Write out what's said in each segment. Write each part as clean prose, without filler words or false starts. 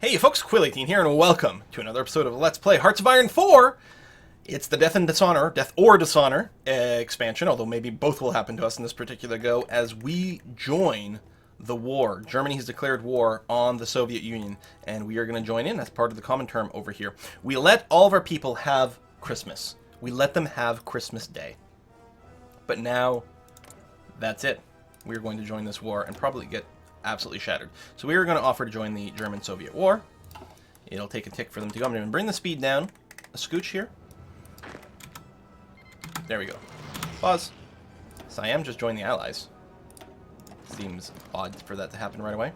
Hey folks, Quill18 here, and welcome to another episode of Let's Play Hearts of Iron 4! It's the Death or Dishonor expansion, although maybe both will happen to us in this particular go, as we join the war. Germany has declared war on the Soviet Union, and we are going to join in as part of the common term over here. We let all of our people have Christmas. We let them have Christmas Day. But now, that's it. We're going to join this war and probably get absolutely shattered. So we are going to offer to join the German-Soviet War. It'll take a tick for them to go. I'm going to bring the speed down a scooch here. There we go. Pause. Siam just joined the Allies. Seems odd for that to happen right away.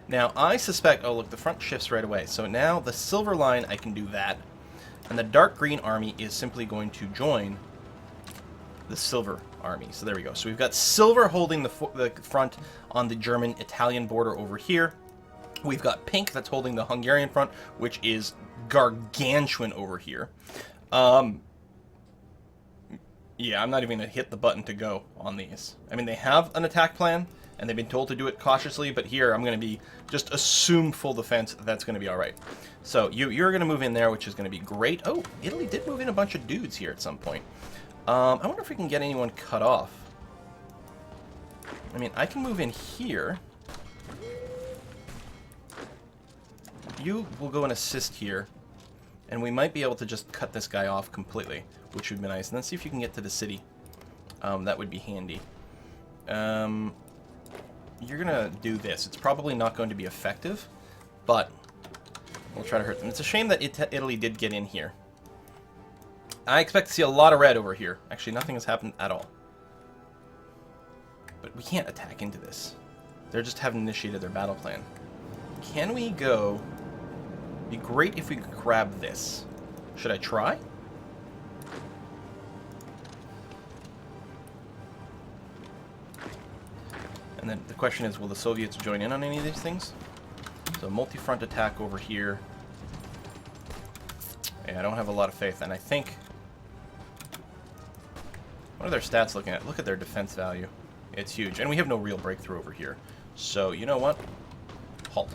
Now, I suspect... Oh, look, the front shifts right away. So now the silver line, I can do that. And the dark green army is simply going to join the silver army. So there we go. So we've got silver holding the front on the German-Italian border over here. We've got pink that's holding the Hungarian front, which is gargantuan over here. Yeah, I'm not even going to hit the button to go on these. I mean, they have an attack plan, and they've been told to do it cautiously, but here I'm going to be just assume full defense. That's going to be all right. So you're going to move in there, which is going to be great. Oh, Italy did move in a bunch of dudes here at some point. I wonder if we can get anyone cut off. I mean, I can move in here. You will go and assist here. And we might be able to just cut this guy off completely, which would be nice. And then see if you can get to the city. That would be handy. You're going to do this. It's probably not going to be effective, but we'll try to hurt them. It's a shame that Italy did get in here. I expect to see a lot of red over here. Actually, nothing has happened at all. But we can't attack into this. They just haven't initiated their battle plan. Can we go... It'd be great if we could grab this. Should I try? And then the question is, will the Soviets join in on any of these things? So multi-front attack over here. Yeah, I don't have a lot of faith, and I think... What are their stats looking at? Look at their defense value. It's huge. And we have no real breakthrough over here. So, you know what? Halt.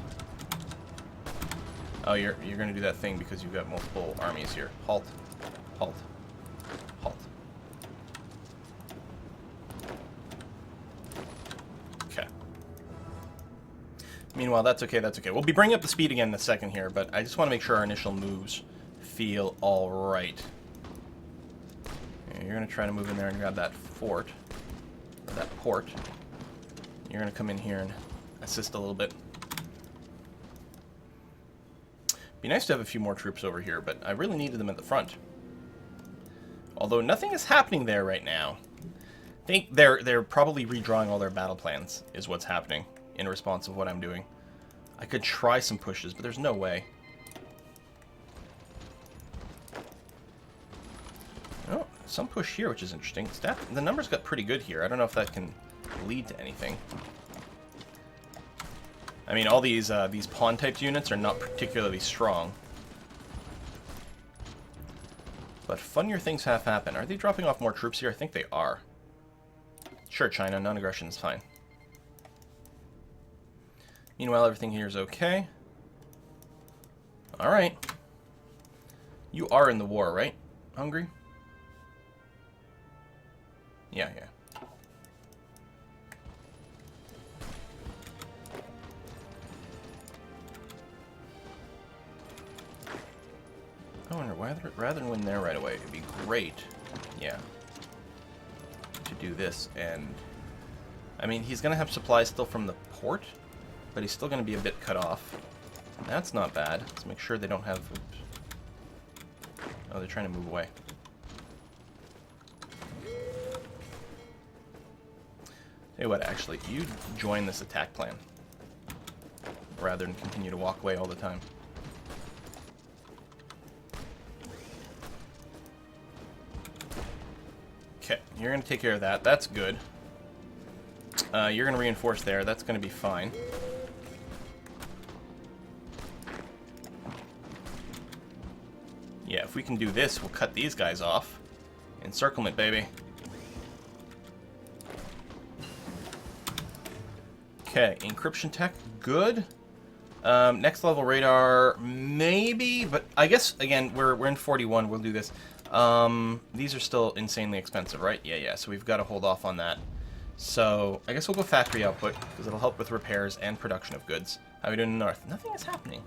Oh, you're going to do that thing because you've got multiple armies here. Halt. Halt. Halt. Okay. Meanwhile, that's okay, that's okay. We'll be bringing up the speed again in a second here, but I just want to make sure our initial moves feel all right. You're going to try to move in there and grab that fort, or that port. You're going to come in here and assist a little bit. Be nice to have a few more troops over here, but I really needed them at the front. Although nothing is happening there right now. I think they're probably redrawing all their battle plans, is what's happening in response of what I'm doing. I could try some pushes, but there's no way. Oh, some push here, which is interesting. The numbers got pretty good here. I don't know if that can lead to anything. I mean, all these pawn-type units are not particularly strong. But funnier things have happened. Are they dropping off more troops here? I think they are. Sure, China. Non-aggression is fine. Meanwhile, everything here is okay. Alright. You are in the war, right? Hungary? Yeah. I wonder, rather than win there right away, it'd be great, yeah, to do this. And I mean, he's gonna have supplies still from the port, but he's still gonna be a bit cut off. That's not bad. Let's make sure they don't have... Oops. Oh, they're trying to move away. Tell you what, actually, you join this attack plan rather than continue to walk away all the time. Okay, you're going to take care of that. That's good. You're going to reinforce there. That's going to be fine. Yeah, if we can do this, we'll cut these guys off. Encirclement, baby. Okay, encryption tech, good. Next level radar, maybe, but I guess, again, we're in 41, we'll do this. These are still insanely expensive, right? Yeah, so we've got to hold off on that. So, I guess we'll go factory output, because it'll help with repairs and production of goods. How are we doing in the north? Nothing is happening.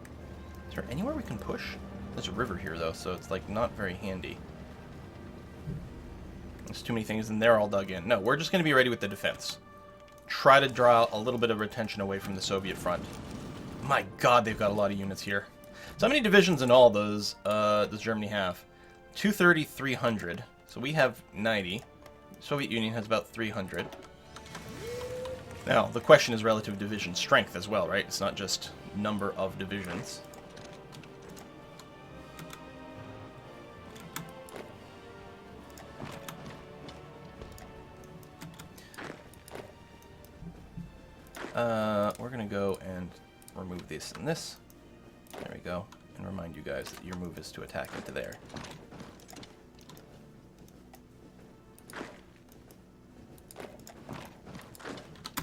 Is there anywhere we can push? There's a river here, though, so it's, like, not very handy. There's too many things, and they're all dug in. No, we're just going to be ready with the defense. Try to draw a little bit of attention away from the Soviet front. My god, they've got a lot of units here. So how many divisions in all does Germany have? 230, 300. So we have 90. Soviet Union has about 300. Now, the question is relative division strength as well, right? It's not just number of divisions. We're going to go and remove this and this. There we go. And remind you guys that your move is to attack into there.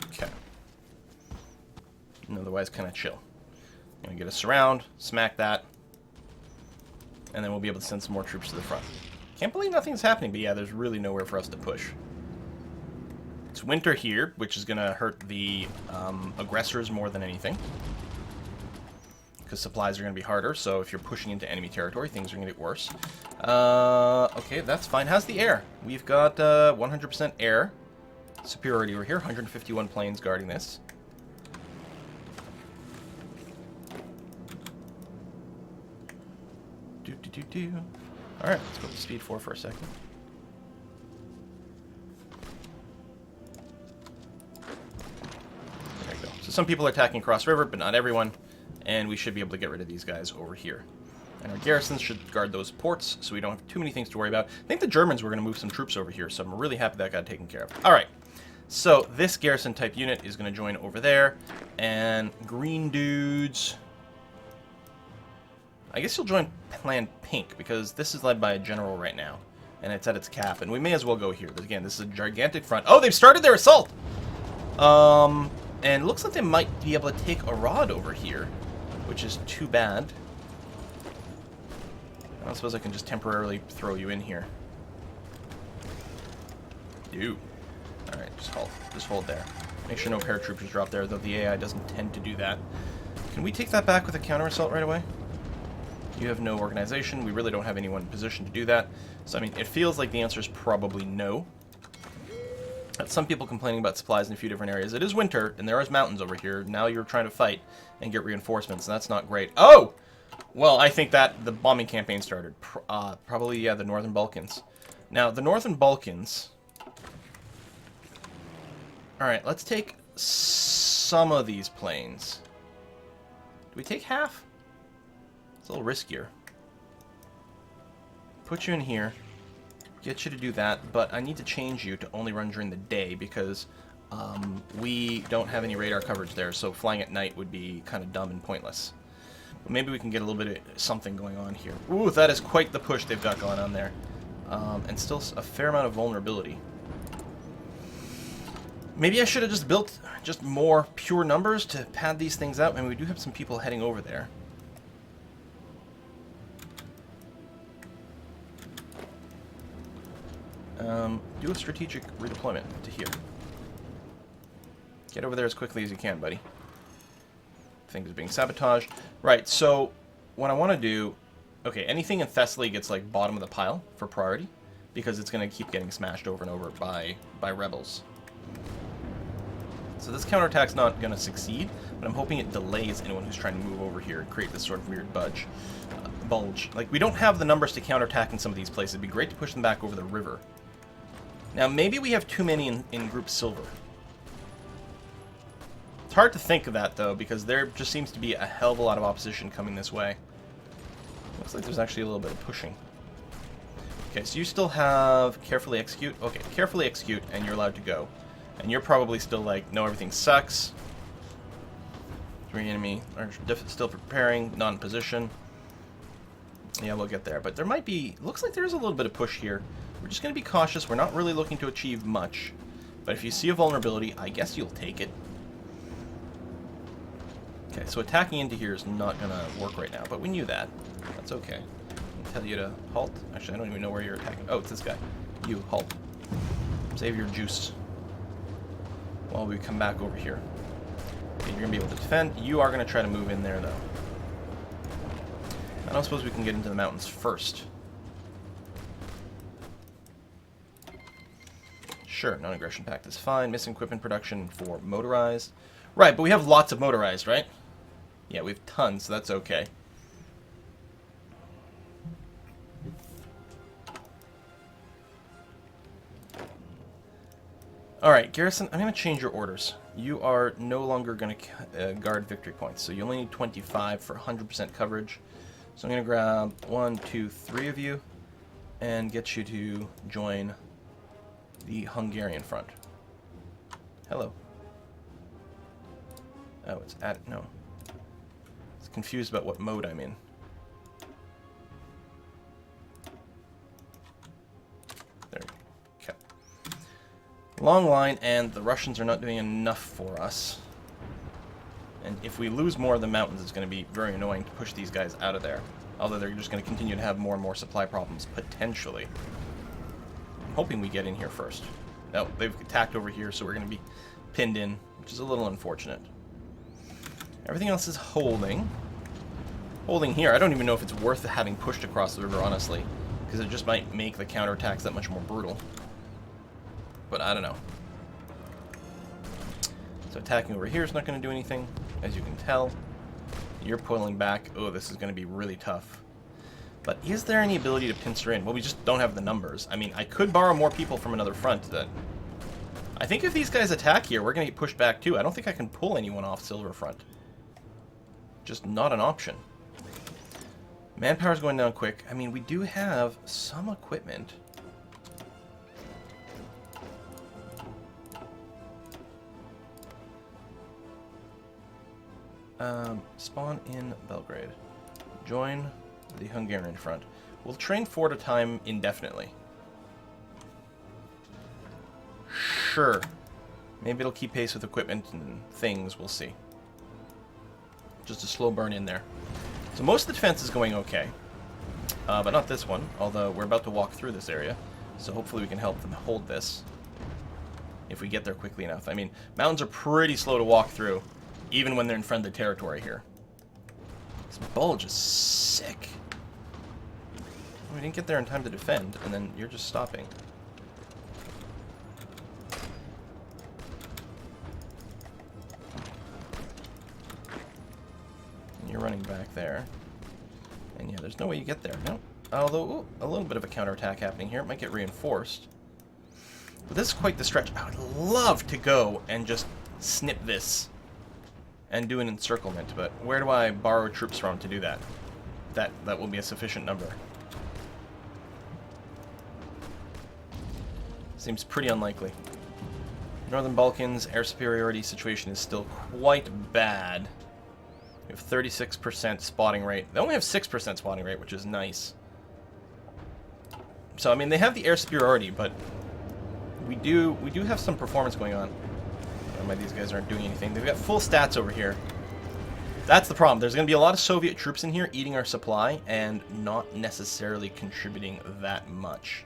Okay. And otherwise, kind of chill. Gonna get a surround, smack that, and then we'll be able to send some more troops to the front. Can't believe nothing's happening, but yeah, there's really nowhere for us to push. It's winter here, which is going to hurt the aggressors more than anything. Because supplies are going to be harder, so if you're pushing into enemy territory, things are going to get worse. Okay, that's fine. How's the air? We've got 100% air superiority over here. 151 planes guarding this. Alright, let's go to speed 4 for a second. So some people are attacking across river, but not everyone, and we should be able to get rid of these guys over here. And our garrisons should guard those ports, so we don't have too many things to worry about. I think the Germans were going to move some troops over here, so I'm really happy that got taken care of. Alright, so this garrison-type unit is going to join over there, and green dudes... I guess you'll join Plan Pink, because this is led by a general right now, and it's at its cap, and we may as well go here. But again, this is a gigantic front. Oh, they've started their assault! And it looks like they might be able to take Arad over here, which is too bad. I don't suppose I can just temporarily throw you in here. Dude. Alright, just hold. Just hold there. Make sure no paratroopers drop there, though the AI doesn't tend to do that. Can we take that back with a counter-assault right away? You have no organization. We really don't have anyone in position to do that. So, I mean, it feels like the answer is probably no. Some people complaining about supplies in a few different areas. It is winter, and there are mountains over here. Now you're trying to fight and get reinforcements, and that's not great. Oh! Well, I think that the bombing campaign started. Probably, yeah, the Northern Balkans. Now, the Northern Balkans... Alright, let's take some of these planes. Do we take half? It's a little riskier. Put you in here. Get you to do that, but I need to change you to only run during the day because we don't have any radar coverage there, so flying at night would be kind of dumb and pointless. But maybe we can get a little bit of something going on here. Ooh, that is quite the push they've got going on there. And still a fair amount of vulnerability. Maybe I should have just built just more pure numbers to pad these things out. I mean, we do have some people heading over there. Do a strategic redeployment to here. Get over there as quickly as you can, buddy. Things are being sabotaged. Right, so what I want to do... Okay, anything in Thessaly gets, like, bottom of the pile for priority, because it's going to keep getting smashed over and over by rebels. So this counterattack's not going to succeed, but I'm hoping it delays anyone who's trying to move over here and create this sort of weird bulge. Like, we don't have the numbers to counterattack in some of these places. It'd be great to push them back over the river. Now, maybe we have too many in Group Silver. It's hard to think of that, though, because there just seems to be a hell of a lot of opposition coming this way. Looks like there's actually a little bit of pushing. Okay, so you still have Carefully Execute. Okay, Carefully Execute, and you're allowed to go. And you're probably still like, no, everything sucks. 3 enemy are still preparing, not in position. Yeah, we'll get there. But there might be... Looks like there's a little bit of push here. We're just going to be cautious. We're not really looking to achieve much. But if you see a vulnerability, I guess you'll take it. Okay, so attacking into here is not going to work right now, but we knew that. That's okay. I'll tell you to halt. Actually, I don't even know where you're attacking. Oh, it's this guy. You, halt. Save your juice while we come back over here. Okay, you're going to be able to defend. You are going to try to move in there, though. I don't suppose we can get into the mountains first. Sure, non-aggression pact is fine. Missing equipment production for motorized. Right, but we have lots of motorized, right? Yeah, we have tons, so that's okay. Alright, Garrison, I'm going to change your orders. You are no longer going to guard victory points, so you only need 25 for 100% coverage. So I'm going to grab 1, 2, 3 of you and get you to join the Hungarian front. Hello. Oh, it's at... no. It's confused about what mode I'm in. There we go. Okay. Long line, and the Russians are not doing enough for us. And if we lose more of the mountains, it's going to be very annoying to push these guys out of there. Although they're just going to continue to have more and more supply problems, potentially. I'm hoping we get in here first. No, they've attacked over here, so we're going to be pinned in, which is a little unfortunate. Everything else is holding. Holding here. I don't even know if it's worth having pushed across the river, honestly, because it just might make the counterattacks that much more brutal. But I don't know. So attacking over here is not going to do anything, as you can tell. You're pulling back. Oh, this is going to be really tough. But is there any ability to pincer in? Well, we just don't have the numbers. I mean, I could borrow more people from another front. That I think if these guys attack here, we're going to get pushed back too. I don't think I can pull anyone off Silver Front. Just not an option. Manpower's going down quick. I mean, we do have some equipment. Spawn in Belgrade. Join the Hungarian front. We'll train 4 at a time indefinitely. Sure. Maybe it'll keep pace with equipment and things. We'll see. Just a slow burn in there. So most of the defense is going okay. But not this one, although we're about to walk through this area. So hopefully we can help them hold this. If we get there quickly enough. I mean, mountains are pretty slow to walk through, even when they're in friendly territory here. This bulge is sick. We didn't get there in time to defend, and then you're just stopping. And you're running back there. And yeah, there's no way you get there. No. Although, ooh, a little bit of a counterattack happening here. It might get reinforced. But this is quite the stretch. I would love to go and just snip this and do an encirclement, but where do I borrow troops from to do that? That will be a sufficient number. Seems pretty unlikely. Northern Balkans, air superiority situation is still quite bad. We have 36% spotting rate. They only have 6% spotting rate, which is nice. So, I mean, they have the air superiority, but we do have some performance going on. I don't know why these guys aren't doing anything. They've got full stats over here. That's the problem. There's going to be a lot of Soviet troops in here eating our supply and not necessarily contributing that much.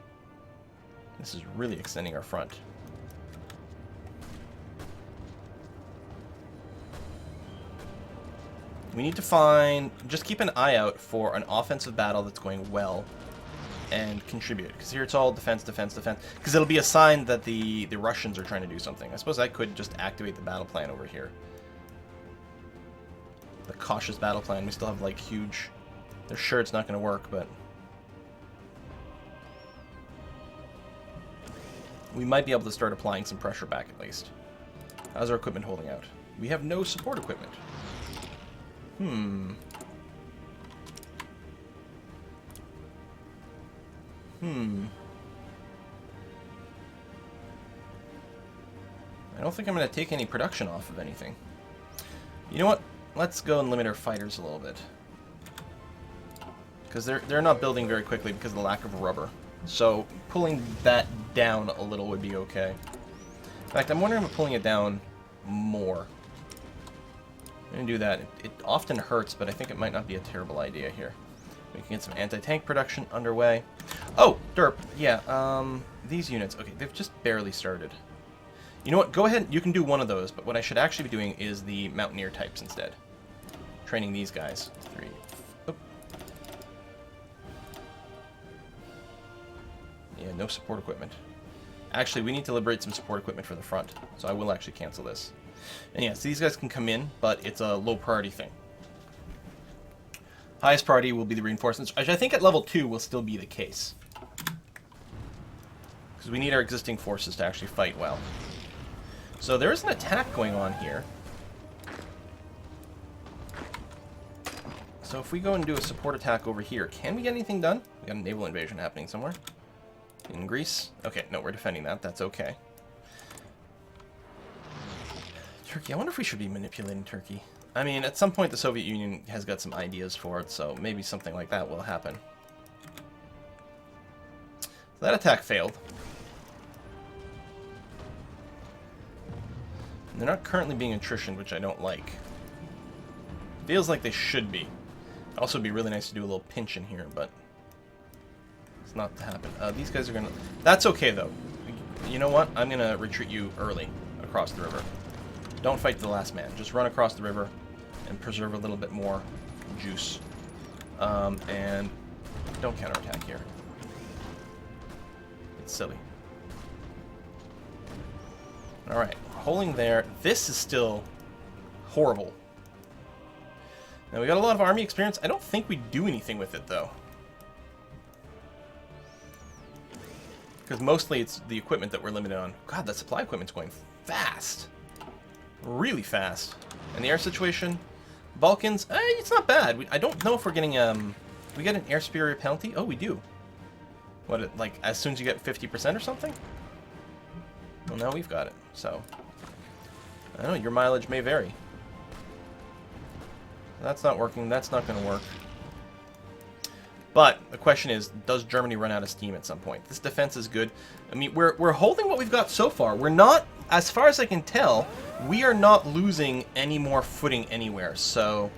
This is really extending our front. We need to find... just keep an eye out for an offensive battle that's going well and contribute. Because here it's all defense, defense, defense. Because it'll be a sign that the Russians are trying to do something. I suppose I could just activate the battle plan over here. The cautious battle plan. We still have, like, huge... they're sure it's not going to work, but... we might be able to start applying some pressure back, at least. How's our equipment holding out? We have no support equipment. I don't think I'm going to take any production off of anything. You know what? Let's go and limit our fighters a little bit. Because they're not building very quickly because of the lack of rubber. So pulling that down a little would be okay. In fact, I'm wondering about pulling it down more. I'm going to do that. It often hurts, but I think it might not be a terrible idea here. We can get some anti-tank production underway. Oh, derp. Yeah, these units. Okay, they've just barely started. You know what? Go ahead. You can do one of those, but what I should actually be doing is the Mountaineer types instead. Training these guys. 3. Oop. Yeah, no support equipment. Actually, we need to liberate some support equipment for the front, so I will actually cancel this. And yeah, so these guys can come in, but it's a low priority thing. Highest priority will be the reinforcements, which I think at level 2 will still be the case. Because we need our existing forces to actually fight well. So there is an attack going on here. So if we go and do a support attack over here, can we get anything done? We got a naval invasion happening somewhere. In Greece? Okay, no, we're defending that. That's okay. Turkey. I wonder if we should be manipulating Turkey. I mean, at some point the Soviet Union has got some ideas for it, so maybe something like that will happen. So that attack failed. And they're not currently being attritioned, which I don't like. Feels like they should be. Also, it'd be really nice to do a little pinch in here, but it's not to happen. These guys are gonna... That's okay, though. You know what? I'm gonna retreat you early across the river. Don't fight the last man. Just run across the river and preserve a little bit more juice. And don't counterattack here. It's silly. Alright, holding there. This is still horrible. Now, we got a lot of army experience. I don't think we do anything with it, though. Because mostly it's the equipment that we're limited on. God, that supply equipment's going fast. Really fast. And the air situation, Balkans, it's not bad. I don't know if we're getting, we get an air superior penalty? Oh, we do. What, like, as soon as you get 50% or something? Well, now we've got it, so. I don't know, your mileage may vary. That's not working, that's not going to work. But the question is, does Germany run out of steam at some point? This defense is good. I mean, we're holding what we've got so far. We're not, as far as I can tell, we are not losing any more footing anywhere. So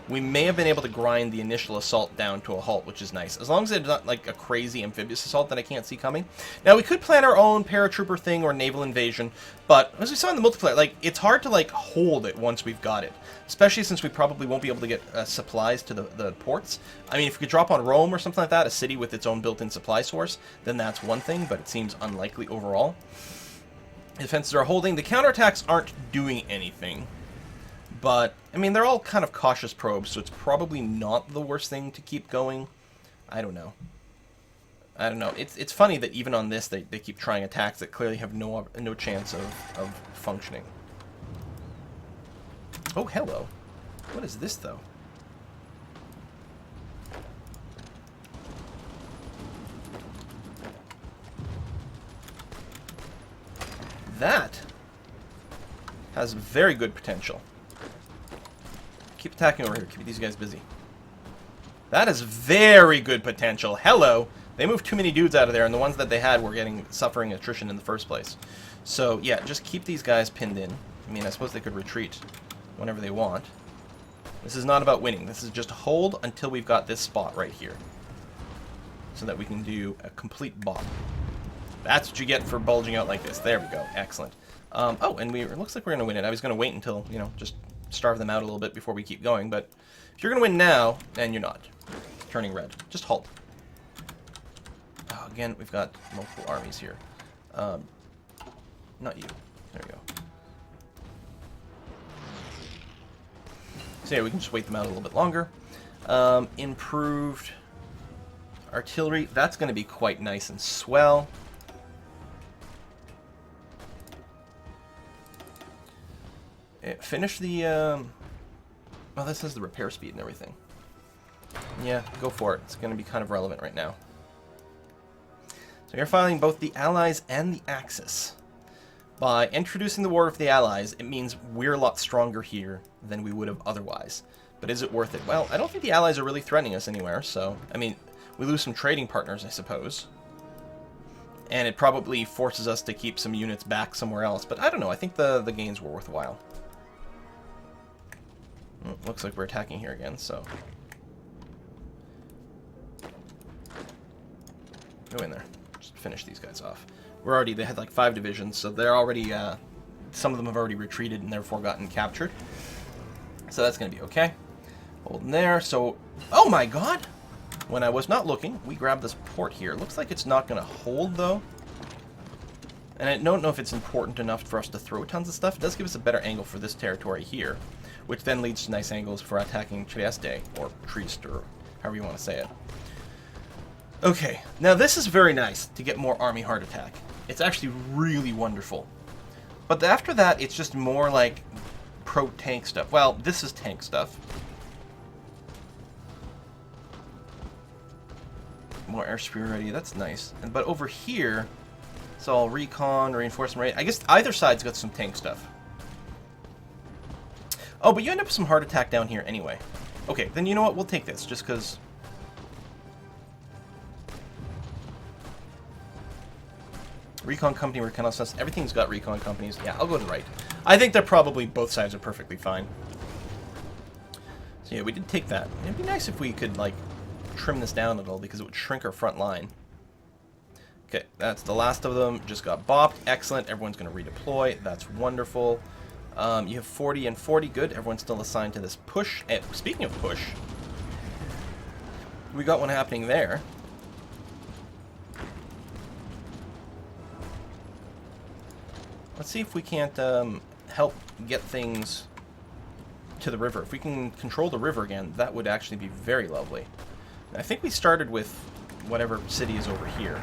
we may have been able to grind the initial assault down to a halt, which is nice. As long as it's not like a crazy amphibious assault that I can't see coming. Now, we could plan our own paratrooper thing or naval invasion, but as we saw in the multiplayer, like, it's hard to, like, hold it once we've got it. Especially since we probably won't be able to get supplies to the ports. I mean, if we could drop on Rome or something like that, a city with its own built-in supply source, then that's one thing, but it seems unlikely overall. Defenses are holding. The counterattacks aren't doing anything. But, I mean, they're all kind of cautious probes, so it's probably not the worst thing to keep going. I don't know. I don't know. It's funny that even on this, they keep trying attacks that clearly have no chance of functioning. Oh, hello. What is this, though? That has very good potential. Keep attacking over here. Keep these guys busy. That is very good potential. Hello. They moved too many dudes out of there, and the ones that they had were suffering attrition in the first place. So, yeah, just keep these guys pinned in. I mean, I suppose they could retreat whenever they want. This is not about winning. This is just hold until we've got this spot right here. So that we can do a complete bomb. That's what you get for bulging out like this. There we go. Excellent. Oh, and it looks like we're going to win it. I was going to wait until, you know, just starve them out a little bit before we keep going, but if you're going to win now, then you're not. Turning red. Just halt. Oh, again, we've got multiple armies here. Not you. There we go. So yeah, we can just wait them out a little bit longer. Improved artillery. That's going to be quite nice and swell. Finish the, well, this has the repair speed and everything. Yeah, go for it. It's going to be kind of relevant right now. So you're filing both the Allies and the Axis. By introducing the war of the Allies, it means we're a lot stronger here than we would have otherwise. But is it worth it? Well, I don't think the Allies are really threatening us anywhere, so, I mean, we lose some trading partners, I suppose. And it probably forces us to keep some units back somewhere else, but I don't know, I think the gains were worthwhile. Looks like we're attacking here again, so... Go in there. Just finish these guys off. They had like 5 divisions, so they're already, some of them have already retreated and therefore gotten captured. So that's going to be okay. Holding there, so... Oh my god! When I was not looking, we grabbed this port here. Looks like it's not going to hold, though. And I don't know if it's important enough for us to throw tons of stuff. It does give us a better angle for this territory here, which then leads to nice angles for attacking Trieste, or Trieste, or however you want to say it. Okay, now this is very nice to get more army heart attack. It's actually really wonderful. But after that, it's just more like pro-tank stuff. Well, this is tank stuff. More air superiority, that's nice. But over here, it's all recon, reinforcement rate. I guess either side's got some tank stuff. Oh, but you end up with some heart attack down here anyway. Okay, then you know what? We'll take this, just because... Recon company, reconnaissance, everything's got recon companies. Yeah, I'll go to the right. I think they're probably, both sides are perfectly fine. So yeah, we did take that. It'd be nice if we could, like, trim this down a little, because it would shrink our front line. Okay, that's the last of them. Just got bopped. Excellent. Everyone's going to redeploy. That's wonderful. You have 40 and 40. Good. Everyone's still assigned to this push. Speaking of push, we got one happening there. Let's see if we can't help get things to the river. If we can control the river again, that would actually be very lovely. I think we started with whatever city is over here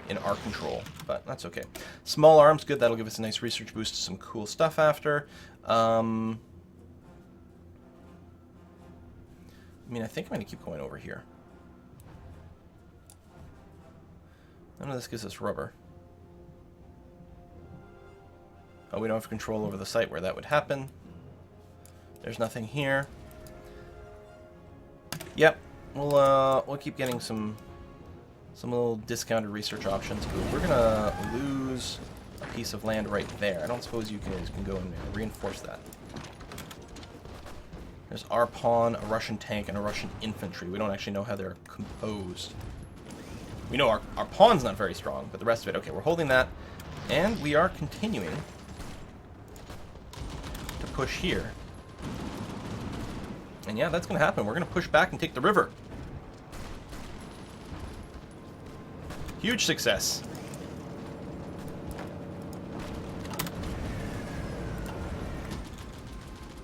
in our control, but that's okay. Small arms, good. That'll give us a nice research boost to some cool stuff after. I mean, I think I'm going to keep going over here. None of this gives us rubber. Oh, we don't have control over the site where that would happen. There's nothing here. Yep, we'll keep getting some little discounted research options. But we're gonna lose a piece of land right there. I don't suppose you guys can go and reinforce that. There's our pawn, a Russian tank, and a Russian infantry. We don't actually know how they're composed. We know our pawn's not very strong, but the rest of it, okay, we're holding that. And we are continuing to push here. And yeah, that's going to happen. We're going to push back and take the river. Huge success.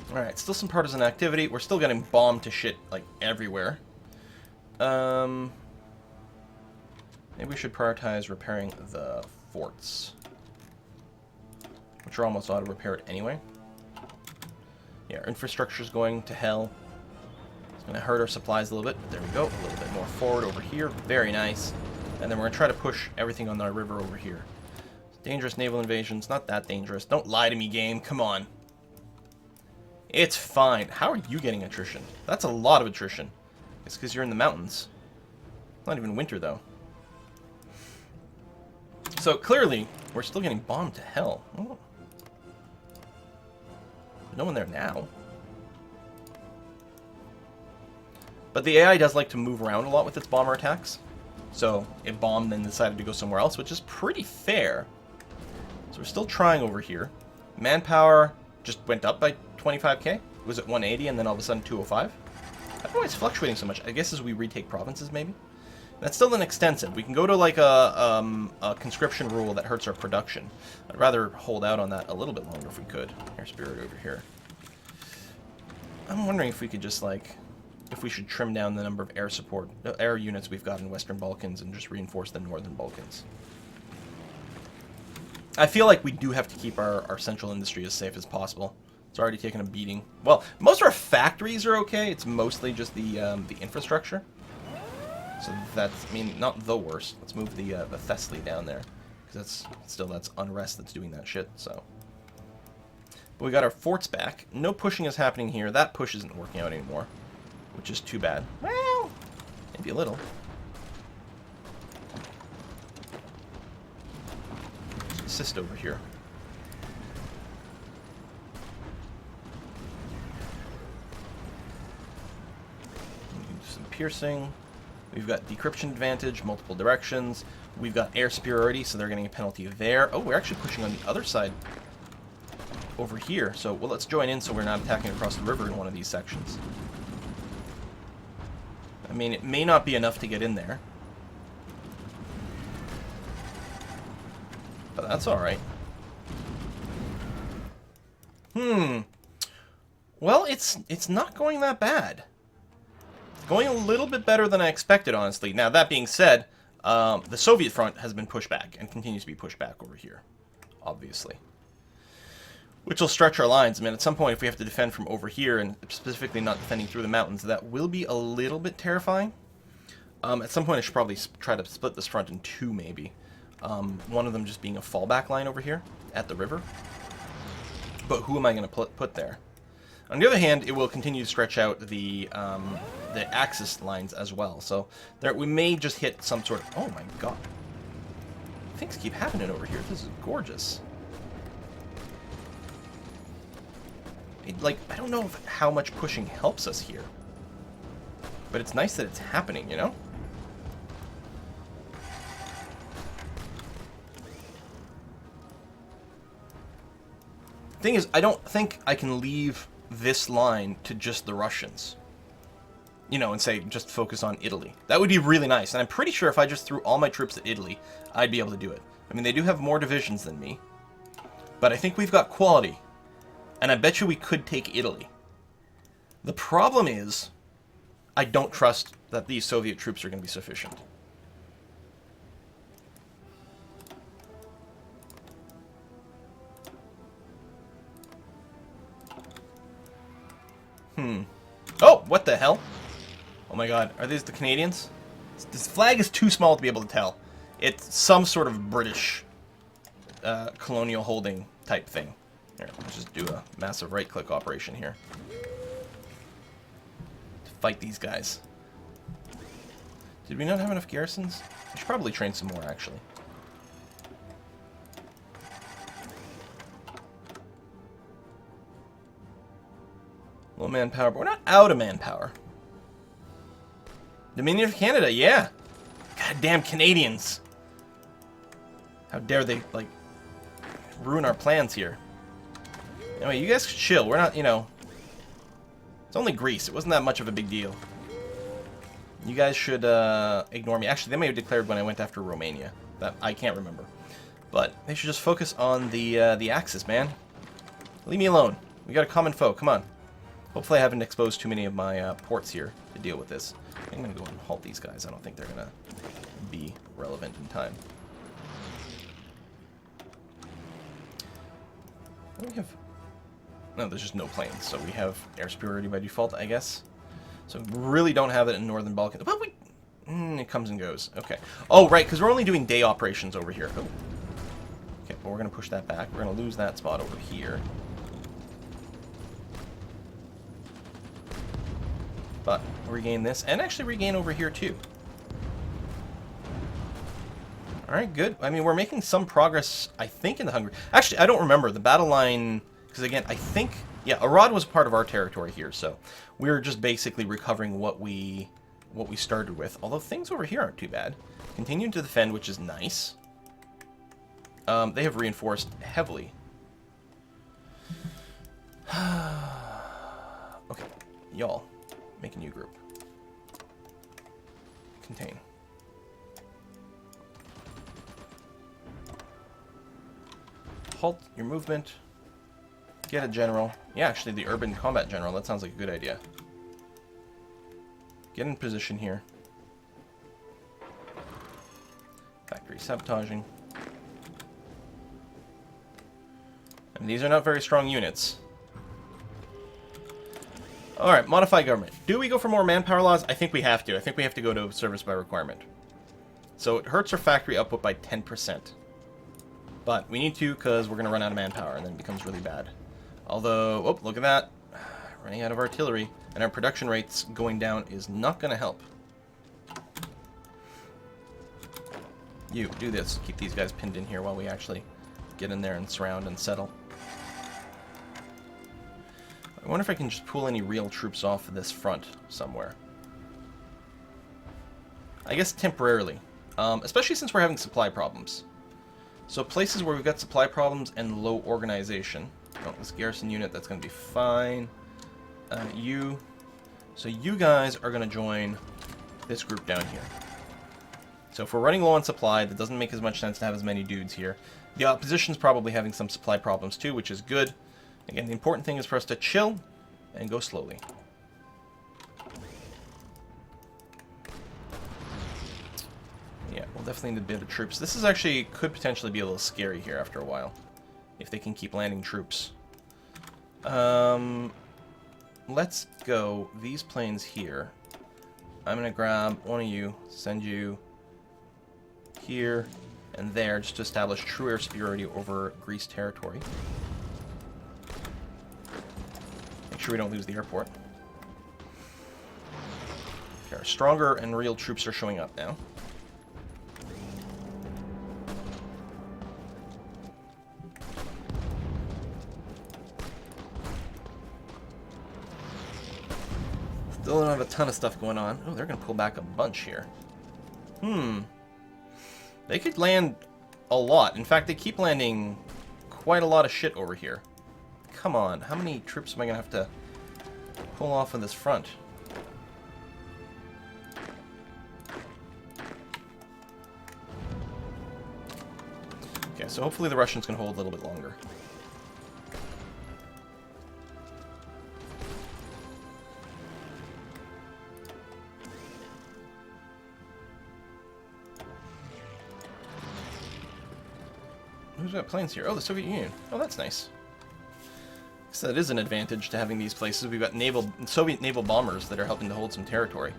Alright, still some partisan activity. We're still getting bombed to shit, like, everywhere. Maybe we should prioritize repairing the forts, which are almost auto-repaired anyway. Yeah, our infrastructure's going to hell. It's going to hurt our supplies a little bit. There we go. A little bit more forward over here. Very nice. And then we're going to try to push everything on our river over here. Dangerous naval invasions. Not that dangerous. Don't lie to me, game. Come on. It's fine. How are you getting attrition? That's a lot of attrition. It's because you're in the mountains. It's not even winter, though. So, clearly, we're still getting bombed to hell. Oh. There's no one there now. But the AI does like to move around a lot with its bomber attacks. So, it bombed and decided to go somewhere else, which is pretty fair. So, we're still trying over here. Manpower just went up by 25k. It was at 180 and then all of a sudden 205. I don't know why it's fluctuating so much. I guess as we retake provinces, maybe? That's still an extensive. We can go to like a conscription rule that hurts our production. I'd rather hold out on that a little bit longer if we could. Air spirit over here. I'm wondering if we could just like, if we should trim down the number of air units we've got in Western Balkans and just reinforce the Northern Balkans. I feel like we do have to keep our central industry as safe as possible. It's already taken a beating. Well, most of our factories are okay. It's mostly just the infrastructure. So that's, I mean, not the worst. Let's move the Thessaly down there, because that's unrest that's doing that shit. So, but we got our forts back. No pushing is happening here. That push isn't working out anymore, which is too bad. Well, maybe a little. Let's assist over here. piercing. We've got decryption advantage, multiple directions. We've got air superiority, so they're getting a penalty there. Oh, we're actually pushing on the other side over here. So, well, let's join in so we're not attacking across the river in one of these sections. I mean, it may not be enough to get in there. But that's alright. Well, it's not going that bad. It's going a little bit better than I expected, honestly. Now, that being said, the Soviet front has been pushed back and continues to be pushed back over here, obviously. Which will stretch our lines. I mean, at some point, if we have to defend from over here, and specifically not defending through the mountains, that will be a little bit terrifying. At some point, I should probably try to split this front in two, maybe. One of them just being a fallback line over here at the river. But who am I going to put there? On the other hand, it will continue to stretch out the Axis lines as well. So there, we may just hit some sort of... Oh my god. Things keep happening over here. This is gorgeous. Like, I don't know how much pushing helps us here. But it's nice that it's happening, you know? Thing is, I don't think I can leave this line to just the Russians. You know, and say, just focus on Italy. That would be really nice. And I'm pretty sure if I just threw all my troops at Italy, I'd be able to do it. I mean, they do have more divisions than me. But I think we've got quality. And I bet you we could take Italy. The problem is, I don't trust that these Soviet troops are going to be sufficient. Oh, what the hell? Oh my god, are these the Canadians? This flag is too small to be able to tell. It's some sort of British colonial holding type thing. Here, let's just do a massive right-click operation here. To fight these guys. Did we not have enough garrisons? We should probably train some more, actually. Low manpower, but we're not out of manpower. Dominion of Canada, yeah. Goddamn Canadians. How dare they, like, ruin our plans here. Anyway, you guys chill. We're not, you know... It's only Greece. It wasn't that much of a big deal. You guys should ignore me. Actually, they may have declared when I went after Romania. That I can't remember. But they should just focus on the Axis, man. Leave me alone. We got a common foe. Come on. Hopefully I haven't exposed too many of my ports here to deal with this. I'm going to go and halt these guys. I don't think they're going to be relevant in time. What do we have? No, there's just no planes, so we have air superiority by default, I guess. So we really don't have it in Northern Balkans. Well, it comes and goes. Okay. Oh, right, because we're only doing day operations over here. Oh. Okay, well, we're going to push that back. We're going to lose that spot over here. But regain this, and actually regain over here too. Alright, good. I mean, we're making some progress, I think, in the Hungary. Actually, I don't remember. The battle line, because again, I think, yeah, Arad was part of our territory here, so we're just basically recovering what we started with. Although things over here aren't too bad. Continuing to defend, which is nice. They have reinforced heavily. Okay, y'all. Make a new group. Contain. Halt your movement. Get a general. Yeah, actually, the urban combat general. That sounds like a good idea. Get in position here. Factory sabotaging. And these are not very strong units. Alright, modify government. Do we go for more manpower laws? I think we have to. I think we have to go to service by requirement. So it hurts our factory output by 10%. But we need to because we're going to run out of manpower and then it becomes really bad. Although, oh, look at that. Running out of artillery. And our production rates going down is not going to help. You, do this. Keep these guys pinned in here while we actually get in there and surround and settle. I wonder if I can just pull any real troops off of this front somewhere. I guess temporarily. Especially since we're having supply problems. So places where we've got supply problems and low organization. Oh, this garrison unit, that's going to be fine. So you guys are going to join this group down here. So if we're running low on supply, that doesn't make as much sense to have as many dudes here. The opposition's probably having some supply problems too, which is good. Again, the important thing is for us to chill and go slowly. Yeah, we'll definitely need a bit of troops. This is actually, could potentially be a little scary here after a while, if they can keep landing troops. Let's go these planes here. I'm going to grab one of you, send you here and there, just to establish true air superiority over Greece territory. Make sure we don't lose the airport. Okay, our stronger and real troops are showing up now. Still don't have a ton of stuff going on. Oh, they're going to pull back a bunch here. They could land a lot. In fact, they keep landing quite a lot of shit over here. Come on, how many troops am I going to have to pull off on this front? Okay, so hopefully the Russians can hold a little bit longer. Who's got planes here? Oh, the Soviet Union. Oh, that's nice. So that is an advantage to having these places. We've got Soviet naval bombers that are helping to hold some territory.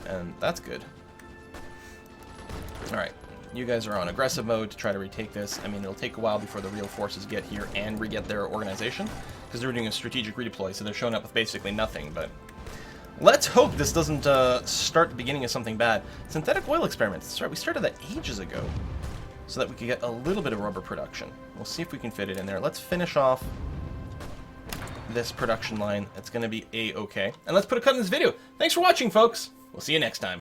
And that's good. Alright, you guys are on aggressive mode to try to retake this. I mean, it'll take a while before the real forces get here and re-get their organization, because they're doing a strategic redeploy, so they're showing up with basically nothing, but... Let's hope this doesn't start the beginning of something bad. Synthetic oil experiments. That's right, we started that ages ago, so that we could get a little bit of rubber production. We'll see if we can fit it in there. Let's finish off this production line. It's going to be A-okay. And let's put a cut in this video. Thanks for watching, folks. We'll see you next time.